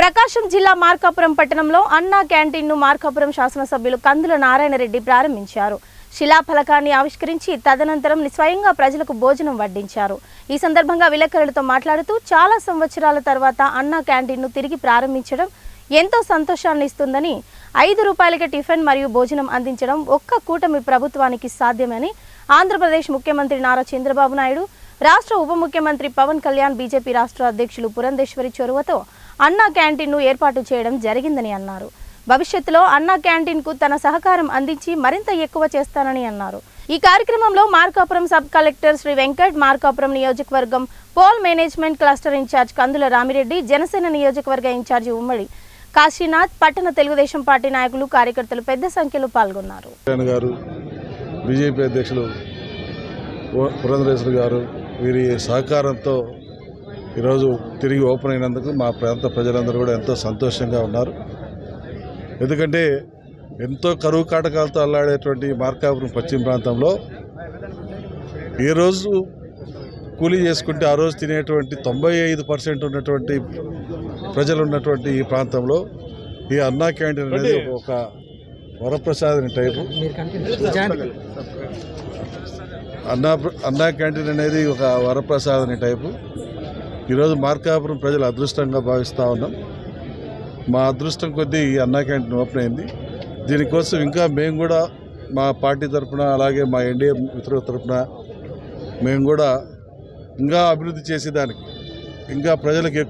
ప్రకాశం జిల్లా మార్కాపురం పట్టణంలో అన్నా క్యాంటీన్ను మార్కాపురం శాసనసభ్యులు కందుల నారాయణరెడ్డి ప్రారంభించారు. శిలాఫలకాన్ని ఆవిష్కరించి తదనంతరం స్వయంగా ప్రజలకు భోజనం వడ్డించారు. ఈ సందర్భంగా విలేకరులతో మాట్లాడుతూ చాలా సంవత్సరాల తర్వాత అన్నా క్యాంటీన్ను తిరిగి ప్రారంభించడం ఎంతో సంతోషాన్ని ఇస్తుందని, 5 రూపాయలకే టిఫిన్ మరియు భోజనం అందించడం ఒక్క కూటమి ప్రభుత్వానికి సాధ్యమని ఆంధ్రప్రదేశ్ ముఖ్యమంత్రి నారా చంద్రబాబు నాయుడు, రాష్ట్ర ఉప ముఖ్యమంత్రి పవన్ కళ్యాణ్, బీజేపీ రాష్ట్ర అధ్యక్షులు పురంధేశ్వరి చొరవతో అన్నా క్యాంటీన్ను ఏర్పాటు చేయడం జరిగిందని అన్నారు. భవిష్యత్తులో అన్నా క్యాంటీన్కు తన సహకారం అందించి మరింత ఎక్కువ చేస్తానని అన్నారు. ఈ కార్యక్రమంలో మార్కాపురం సబ్ కలెక్టర్ శ్రీ వెంకట్, మార్కాపురం నియోజకవర్గం పోల్ మేనేజ్మెంట్ క్లస్టర్ ఇన్ఛార్జ్ కందుల రామిరెడ్డి, జనసేన నియోజకవర్గ ఇన్ఛార్జి ఉమ్మడి కాశీనాథ్, పట్టణ తెలుగుదేశం పార్టీ నాయకులు, కార్యకర్తలు పెద్ద సంఖ్యలో పాల్గొన్నారు. బీజేపీ అధ్యక్షులు పురంధరేశ్వరి గారు వీరి సహకారంతో ఈరోజు తిరిగి ఓపెన్ అయినందుకు మా ప్రాంత ప్రజలందరూ కూడా ఎంతో సంతోషంగా ఉన్నారు. ఎందుకంటే ఎంతో కరువు కాటకాలతో అల్లాడేటువంటి మార్కాపురం పశ్చిమ ప్రాంతంలో ఏ రోజు కూలీ చేసుకుంటే ఆ రోజు తినేటువంటి 95% ఉన్నటువంటి ప్రజలు ఉన్నటువంటి ఈ ప్రాంతంలో ఈ అన్నా క్యాంటీన్ అనేది ఒక వరప్రసాదని టైపు. అన్నా క్యాంటీన్ అనేది ఒక వరప్రసాదని టైపు. ఈరోజు మార్కాపురం ప్రజలు అదృష్టంగా భావిస్తూ ఉన్నాం. మా అదృష్టం కొద్దీ ఈ అన్నా క్యాంటీన్ ఓపెన్ అయింది. దీనికోసం ఇంకా మేము కూడా మా పార్టీ తరఫున, అలాగే మా ఎన్డీఏ మిత్రుల తరఫున మేము కూడా ఇంకా అభివృద్ధి చేసేదానికి, ఇంకా ప్రజలకు